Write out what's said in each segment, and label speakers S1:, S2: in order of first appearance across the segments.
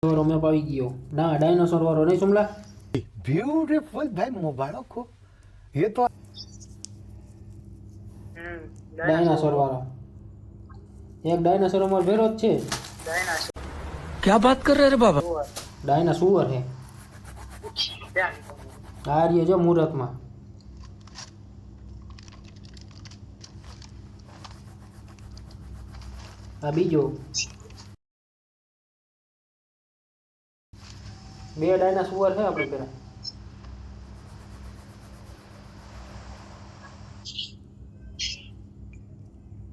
S1: વાળો મેપ આવી ગયો ના ડાયનોસોર વાળો નહીં સુમલા
S2: ब्यूटीफुल भाई मुबारक हो ये तो
S1: ડાયનાસોર વાળો એક ડાયનાસોર અમાર ભેરો જ છે
S3: क्या बात कर रहे हैं बाबा
S1: ડાયનાસોર હે આ રહ્યો જો મુહૂર્તમાં આ બીજો બે ડાયનાસોર છે આપણે પેલા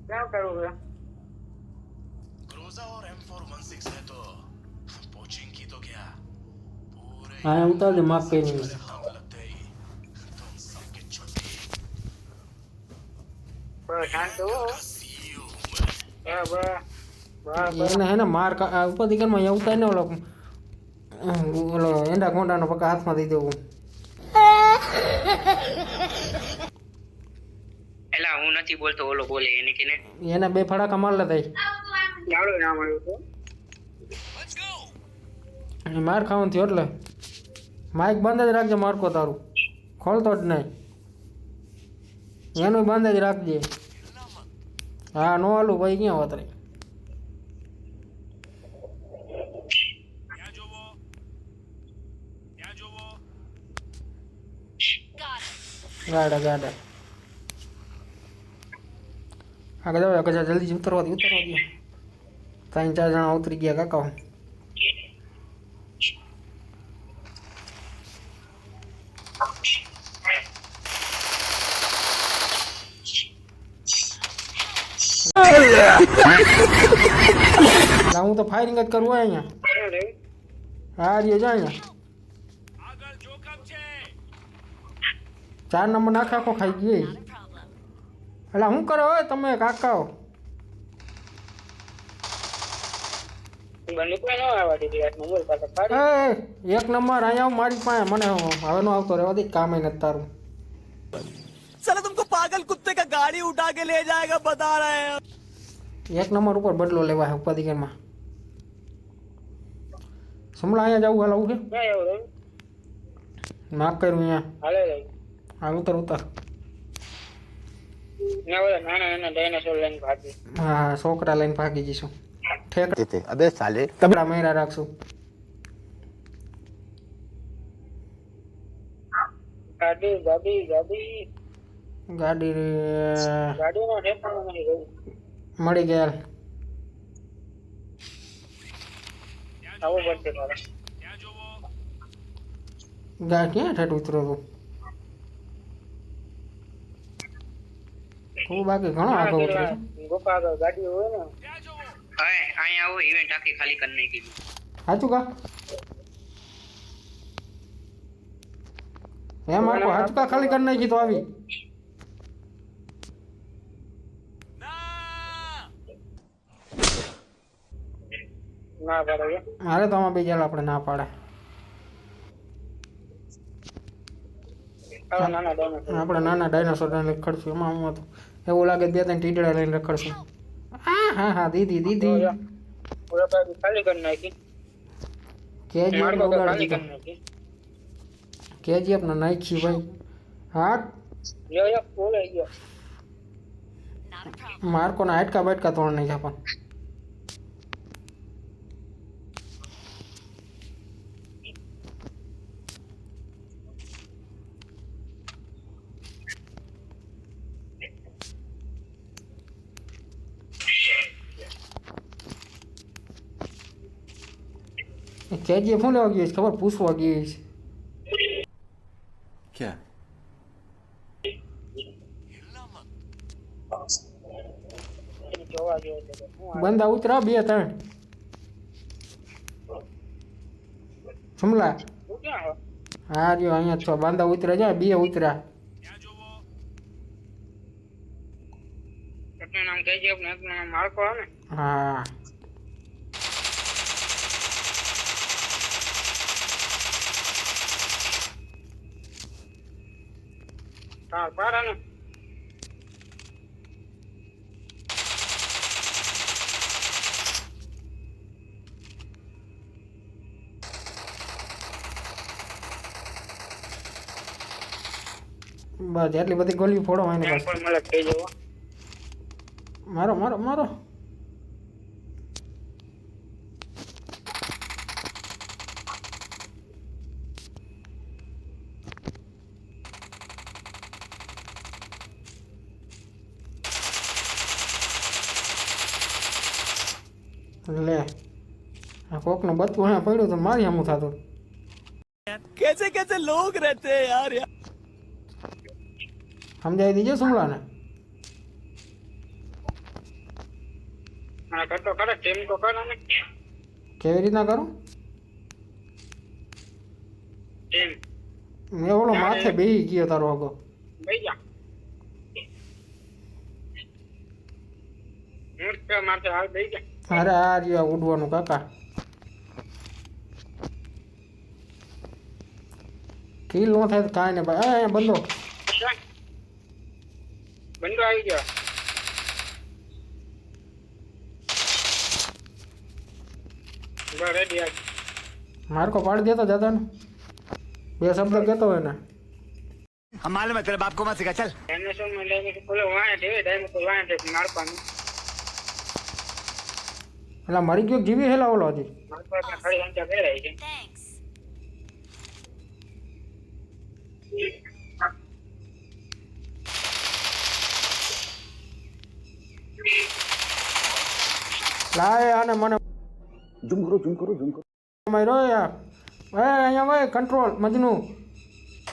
S4: क्या करोगे
S5: क्रूजा और M416 है तो पोचिंग की तो क्या पूरे
S1: આ ઉતાર દે માફ કરી
S5: हम लगते ही तुम सबके छुट्टी
S4: बस शांत हो
S5: सीईओ
S4: बस
S1: એને હે ને માર ઉપર દીકરમાં અહીંયા ઉતાર ને ઓલો એંડા કોંડાનો પક્કા હાથમાં દઈ દેવું
S4: एला હું નથી બોલતો ઓલો બોલે એને કે ને
S1: એને બે ફડાકા માર લેતા
S4: લાડો નામ આવ્યું તો
S1: એ માર ખાવાનું થયો એટલે માઇક બંધ જ રાખજે મારકો તારું ખોલતો જ નહીં એનું બંધ જ રાખજે હા નો હાલું ભાઈ ક્યાં વતરે ગાડા ગાડા આગળ જાવ આગળ જલ્દી ઉતરવા દે ત્રણ ચાર જણા ઉતરી ગયા કાકા હું તો ફાયરિંગ જ કરવું હોય અહીંયા હા રહ્યો જાય અહીંયા ચાર નંબર નાખો ખાઈ ગઈ એટલે શું કરો હોય તમે કાકાઓ
S4: બંદૂક ન આવવા દીધી આ નંબર પાછા પાડી
S1: એક નંબર અહીંયા આવ મારી પાસે મને હવે નો આવતો રહેવા દે કામ નથી તારું
S3: साला तुमको पागल कुत्ते का गाड़ी उठा के ले जाएगा बता रहे हैं
S1: એક નંબર ઉપર બદલો લેવા હે ઉપાધિકારમાં સમલા અહીંયા જવું હાલ આવું છે
S4: ક્યાં આવ્યો
S1: માફ કર્યું અહીંયા
S4: હાલે રે
S1: હા ઉતર ઉતર
S4: ના ઓલા નાના નાના ડાયનાસોર લઈને ભાગી
S1: હા છોકરા લઈને ભાગી જઈશું ઠેક
S2: थे अबे साले
S1: તબલા મેરા રાખશું
S4: ગાડી ગાડી ગાડી
S1: ગાડી
S4: ગાડીનો ઠેકાણો નથી ગયું
S1: મળી ગયા
S4: આવું પડશે મારે
S1: ગા ક્યાં ઠેઠ ઉતરો તું તું બાકી ઘણો આગળ ઉતરે છે
S4: ગોપા આગળ ગાડી હોય ને હા અહીંયા આવો ઇવેન્ટ આખી ખાલી કરી નાખી
S1: સાચું કા એમ આખો સાચું કા ખાલી કરી નાખી તો આવી
S4: ના બરાબર
S1: મારે તો આમાં બીજા આપણે ના પાડે
S4: આવા નાના ડાયનાસોર
S1: આપણે નાના ડાયનાસોર લઈને રખડશું એમાં હું હતું એવું લાગે બે ત્રણ ટીટડા લઈને રખડશું હા હા હા દીદી દીદી
S4: પૂરા બાજુ ખાલી કરી નાખી
S1: કેજીએફ
S4: માર્કો તો ખાલી
S1: ઉડાડી
S4: કરી નાખી
S1: કેજીએફ ને નાખી ભાઈ હા
S4: યો બોલાઈ ગયો
S1: માર્કો ના હાટકા બાટકા તોડ નાખ્યા પણ કેજીએફ શું લેવા ગઈ છે ખબર પૂછવા ગઈ છે
S3: क्या
S4: જોવા ગયો છે હું
S1: બંદા ઉતરા બે ત્રણ સમલા
S4: હું ક્યાં હો
S1: હા રહ્યો અહીંયા છો બાંધા ઉતરા જાય બે ઉતરા
S4: એકનું નામ કેજીએફ ને એકનું નામ માર્કો હે ને
S1: હા
S4: હા પારા ને
S1: બસ એટલી બધી ગોલી ફોડો એને બસ
S4: પણ મલક થઈ જવો
S1: મારો મારો મારો લે આ કોકનું બચવું અહીંયા પડ્યું તો મારી આમું થતું
S3: कैसे कैसे लोग रहते हैं यार यार
S1: સમજાવી દીજો સુમલાને
S4: હા કરતો કરે ટીમ તો કરો ને
S1: કેવી રીતના કરું
S4: ટીમ
S1: મેં ઓલો માથે બેહી ગયો તારો આગો
S4: બેસી જા મૂર્ખ માથે હાલ બેસી જા
S1: અરે આ રહ્યા ઉડવાનું કાકા કિલ નો થાય તો કાંઈ ને ભાઈ અહીંયા બંધો
S4: બંધો આવી ગયો રેડી આ
S1: મારકો પાડી દેતો દાદાને બે શબ્દ કહેતો હોય ને
S3: हम मालूम है तेरे बाप को मत सिखा चल
S4: ડાયનોસોર માં લઈને બોલો વાય છે ડાયનોસોર વાય છે મારવાનું
S1: એટલે મરી ગયો જીવી હેલા ઓલો હજી
S4: મારવાનું ખડી હંચા પહેરાય છે
S1: લાય આને મને ઝૂમ કરો મારો યાર એ અહીંયા ભાઈ કંટ્રોલ મજનુ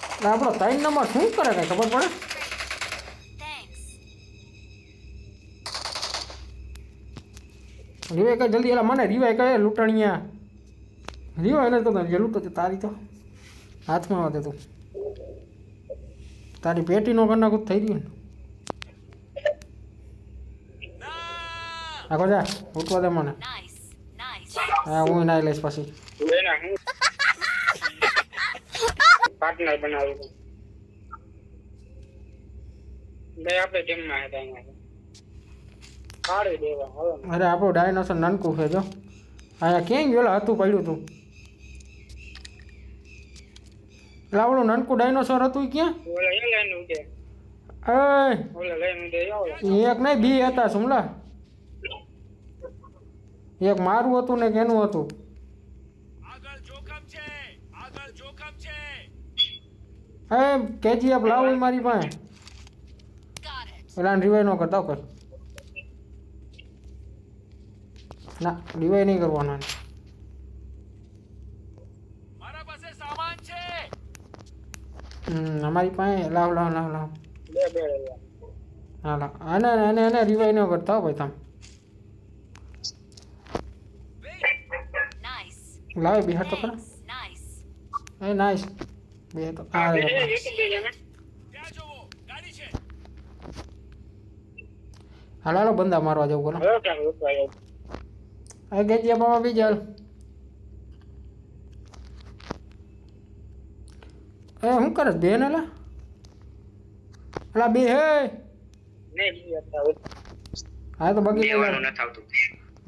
S1: એટલે આપણો 3 નંબર શું કરે કઈ ખબર પડે રીવાય કઈ જલ્દી એલા મને રીવાય કઈ લૂંટણિયા રીવાય ને તો જે લૂંટો છે તારી તો હાથમાં આવતે તું તારી પેટીનો કરના કુછ થઈ ગયું આગળ જા ઉઠવા દે મને હા હું નાઈ લઈશ પછી
S4: એના હું પાર્ટનર બનાવી દઉં બે આપણે ટીમમાં હતા અહીંયા કાઢી દેવા હવે
S1: અરે આપણું ડાયનોસર નાનકું છે જો અહીંયા ક્યાંય ગયેલા હતું પડ્યું તું એટલે આપણું નાનકું ડાયનોસર હતું ઈ ક્યાં
S4: ઓલા એ લઈને ઉડે
S1: એ
S4: ઓલા લઈને ઉડે આવો
S1: એક નહીં બી હતા સુમલા એક મારું હતું ને કેનું હતું
S5: આગળ જોખમ છે
S1: એ કેજીએફ લાવો ઈ મારી પાસે એલા રિવાઈ ન કરતા કર ના રિવાઈ નહીં કરવાનો
S5: મારા પાસે સામાન છે
S1: અમારી પાસે લાવ લાવ લાવ લાવ
S4: બે બે રહ્યા
S1: હા લાવ આને આને આને રિવાઈ ન કરતા હો ભાઈ તમે લાવે બિહાર તો ખરા એ નાઈસ બે તો આ
S4: એ એક બે જણા
S5: ત્યાં જોવો ગાડી છે
S1: હાલ હાલો બંદા મારવા જવું બોલો
S4: હવે ક્યાં ઉતવા આવ્યો
S1: આ ગેજીયા બાબા બીજા એ શું કરે બે ને લા અલા બે હે
S4: નહીં બીજા હતા
S1: હા તો બગી લઈ
S4: દેવાનું
S1: લે
S4: નથી આવતું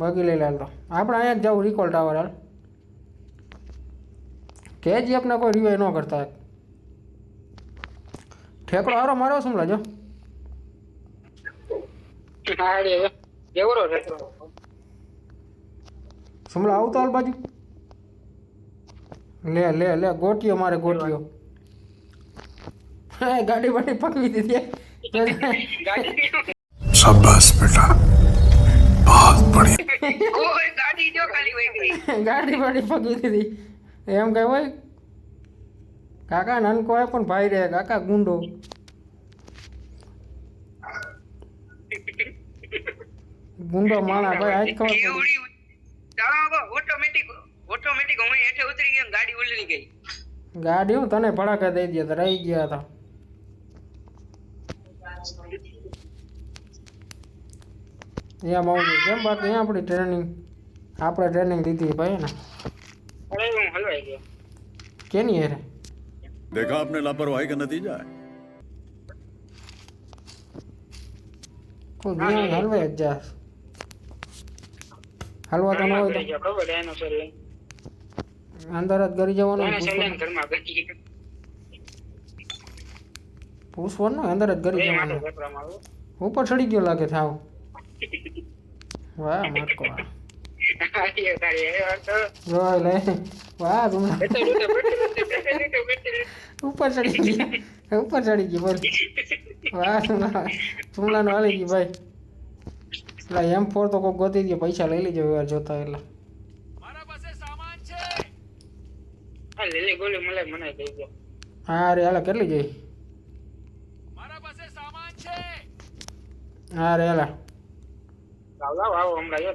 S1: બગી લઈ લે તો આપણે અહીંયા જ જવું રિકોલ ટાવર હાલ કેજીએફ ને કોઈ રિવાઈ ન કરતા ઠેકડો હારો મારો શું લાજો
S4: હા રે એવરો રહેતો
S1: સુમલા આવતો હાલ બાજુ લે લે લે ગોટીઓ મારે ગોટીઓ હા ગાડી બાડી પકવી દીધી
S5: शाबाश बेटा बहुत बढ़िया
S4: ઓય ગાડી જો ખાલી વઈ ગઈ
S1: ગાડી બાડી પકવી દીધી એમ કહેવાય ભાઈ કાકા નાનકો હોય પણ ભાઈ રે કાકા ગુંડો ગુંડો માણા ભાઈ આજ ખબર પડી.
S4: ચાલો ઓટોમેટિક હું હેઠે ઉતરી ગયો ગાડી ઉલરી ગઈ
S1: ગાડી હું તને ભડાકા દઈ દે તો રહી ગયા હતા અહીંયા માઉની કેમ બાકી અહીંયા આપણે ટ્રેનિંગ દીધી ભાઈ ને
S4: અરે હું હલવાઈ ગયો
S1: કેની હેરે
S6: देखा आपने लापरवाही का नतीजा है
S1: કોઈ જ્યાં હલવે જ જા હલવા તો ન હોય તો
S4: ખબર ડાયનોસર લઈને
S1: અંદર જ ગરી જવાનું
S4: ડાયનોસર લઈને ઘરમાં બેઠી
S1: પૂછવાનું ને અંદર જ કરી જવાનું ઉપર ચડી ગયો લાગે થાવ વાહ મારકો જોઈ લે વાહ જુમલા ઉપર ચડી ગઈ બોલ વાહ જુમલાનું હાલી ગઈ ભાઈ એટલે M4 તો કોક ગોતી દે પૈસા લઈ લેજો યાર જોતા એટલે
S4: લીલી ગોળી મળે મને દઈ દો
S1: હા રે હાલા કેટલી જઈ હા રે હાલા
S4: આવો હમણાં જો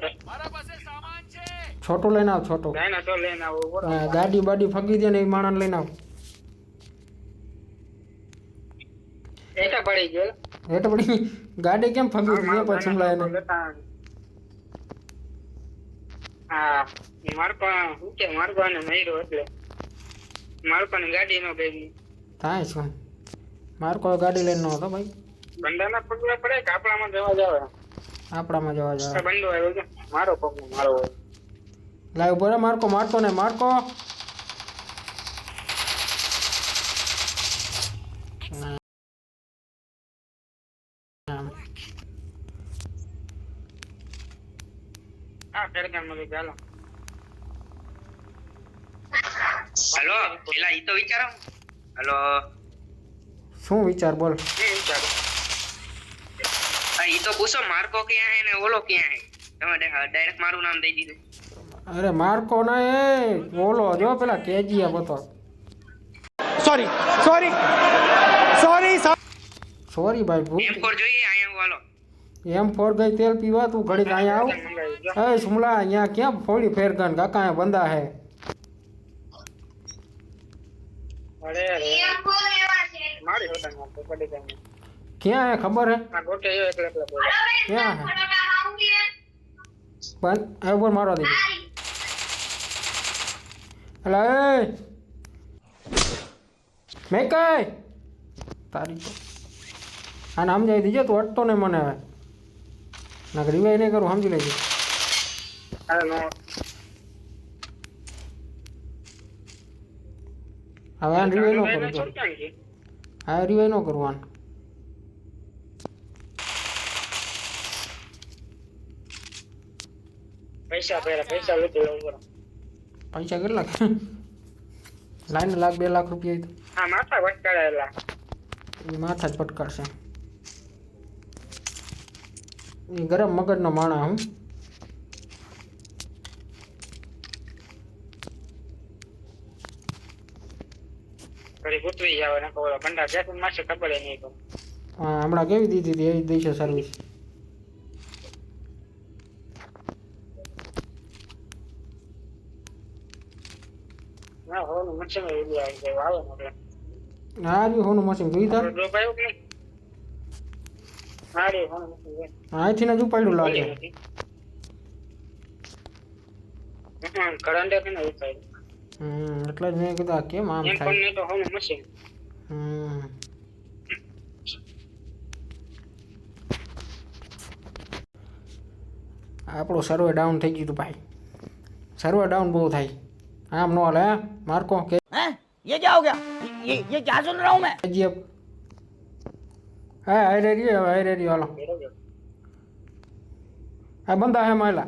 S1: છોટું લઈને આવ છોટું
S4: ડાયનાસોર લઈને આવો
S1: હા, ગાડી બાડી ફગી દે ને એ માણસ લઈને આવ
S4: એટા પડી ગયો
S1: એટલે પડી ગાડી કેમ ફગી દે પછી જુમલા એને
S4: હા મારકો હું કે મારકો ને મહિરો એટલે મારકો ની ગાડી નો ગઈ
S1: થાય શું મારકો ગાડી લઈને નો હતો ભાઈ
S4: બંડાના પગલા પડે કે આપણામાં જવા જાવ
S1: આપણામાં જવા જાવ
S4: બંડો આવ્યો છે મારો પગ મારો
S1: લાવ બોરે મારકો મારતો ને મારકો
S4: હા ફેરગામ નો ચાલો હેલો પેલા ઈ તો વિચારો હેલો
S1: શું વિચાર બોલ
S4: વિચારો ઈ તો પૂછો માર્કો ક્યાં હે ને ઓલો ક્યાં હે તમે ડાયરેક્ટ મારું નામ દઈ દીધું
S1: અરે માર્કો ના એ બોલો જો પેલા કેજીએફ હતો સોરી ભાઈ ભૂલ
S4: M4 જોઈએ અહીંયા વાલો
S1: M4 ગઈ તેલ પીવા તું ઘડીક અહીંયા આવ એ સુમલા અહીંયા ક્યાં ફોડી ફેરગન કાકા અહીંયા બંદા હે
S4: અરે મારી હોતા માં તો પડી જાય
S1: ક્યાં હે ખબર હે
S4: આ ગોટે જો એકલા એકલા બોલ
S1: ક્યાં હે બંધ હે બોલ મારો દીધી અલા એ મેં કઈ તારી તો આને સમજાવી દીજો તું અટતો ને મને હવે ના રિવાઈ નહીં કરું સમજી લેજે
S4: અરે નો
S1: હવે આને રિવાઈ ન કરું તો હા રિવાઈ ન કરું આને
S4: પૈસા લીધું ઉપર
S1: પૈસા કેટલા લાઈન લાખ 2 લાખ રૂપિયા
S4: હા માથા વટકાળેલા
S1: એ માથા જ પટકાડશે એ ગરમ મગજનો માણા હું
S4: ઘડી ગુતવી જાવ ને કોલા બંડા જેતું માસે ખબર નહીં તો
S1: હા હમણાં કેવી દીધી હતી એવી દઈશે સર્વિસ
S4: ના હોનું મચ્છર ને આવી જાય આવે મોટે
S1: હા રહ્યું હોનું મશીન જોઈ તાર
S4: ડ્રોપ આવ્યો કે નહીં હા રે હોનું મચ્છર
S1: અહીંથી ને જ ઉપાડ્યું લાગે
S4: કરંટ કે નહીં ઉપાય
S1: એટલે જ મેં કીધું આ કેમ આમ
S4: એમ પણ
S1: થાય
S4: નહીં તો હોનું મચ્છર
S1: આપણું સર્વે ડાઉન થઈ ગયું હતું ભાઈ સર્વે ડાઉન બહુ થાય આમ નો હાલે હે માર્કો કે
S3: हैं ये क्या हो गया ये क्या सुन रहा हूँ मैं
S1: કેજીએફ હા હાઈ રેડી હાલો આ બંદા હે માયલા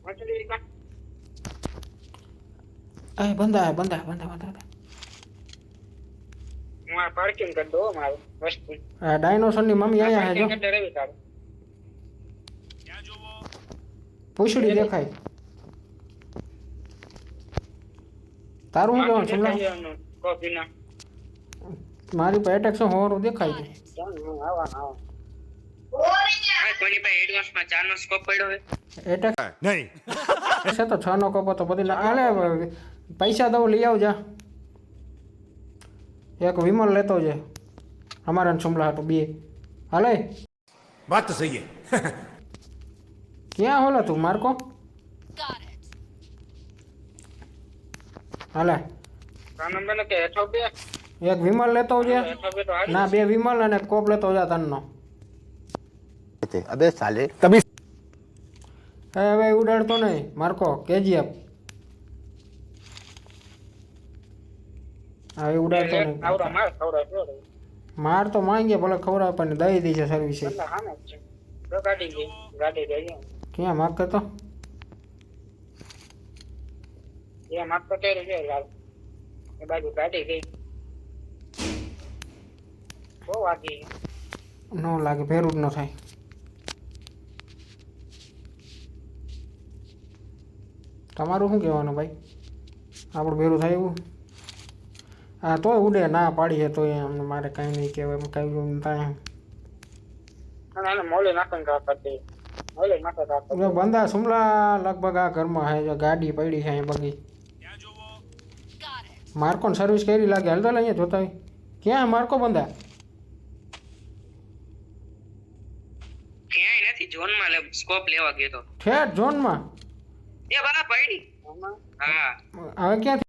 S4: મછલી કા
S1: એ બંદા હું
S4: આ પાર્કિંગ કરી દો મારું વસ્તુ
S1: આ ડાયનોસરની મમ્મી અહીંયા હે જો
S4: ડરેવી તારું
S1: પૂછડી દેખાય તારું શું કહેવાનું સુમલા
S4: કોફી ના
S1: મારી પાસે એટેક શું હોવાનું દેખાય છે
S4: આવા કોની પાસે એડવાન્સ માં 4 નો સ્કોપ પડ્યો હે
S1: એટેક નહીં છે તો 6 નો કપો તો બધી હાલે પૈસા દઉં લઈ આવજા એક વિમલ લેતો છે અમારા સુમલા હતું 2 હાલે
S7: बात तो सही है
S1: ક્યાં હોલો તું માર્કો હાલે
S4: આ નંબર કે હેઠો બે
S1: એક વિમલ લેતો છે
S4: હેઠો બે તો હારી
S1: ના 2 વિમલ અને કોપ લેતો જા તનનો
S2: अबे साले तभी
S1: હવે ઉડાડતો નહીં માર્કો કેજીએફ હવે ઉડાડતો નહીં
S4: આવડા માર આવડા જો
S1: માર તો માંગે ભલે ખવડાવે પણ દઈ દે છે સર્વિસ
S4: એટલે સામે જ છે તો ગાડી ગઈ
S1: ક્યાં માગ કરતો
S4: એ માપ તો કર્યું છે લાલ એ બાજુ ગાડી ગઈ બહુ વાગી
S1: ન લાગે ભેરું જ ન થાય તમારું શું કહેવાનું ભાઈ આપણું ભેરું થાય એવું હા તોય ઉડે ના પાડી છે તોય અમને મારે કાંઈ નહીં કહેવાય એમ કાંઈ થાય
S4: અને મોલે નાખીને રાખ હતી મોલે નાખે રાખ
S1: જો બંદા સુમલા લગભગ આ ઘરમાં હે જો ગાડી પડી છે અહીં બગી માર્કોને સર્વિસ કરી લાગે હાલ તો અહીંયા જોતા હોય ક્યાં માર્કો બંદા
S4: ક્યાંય નથી ઝોનમાં સ્કોપ લેવા ગયો તો
S1: ઠેઠ ઝોનમાં
S4: એ બરા પડી હા
S1: હવે ક્યાં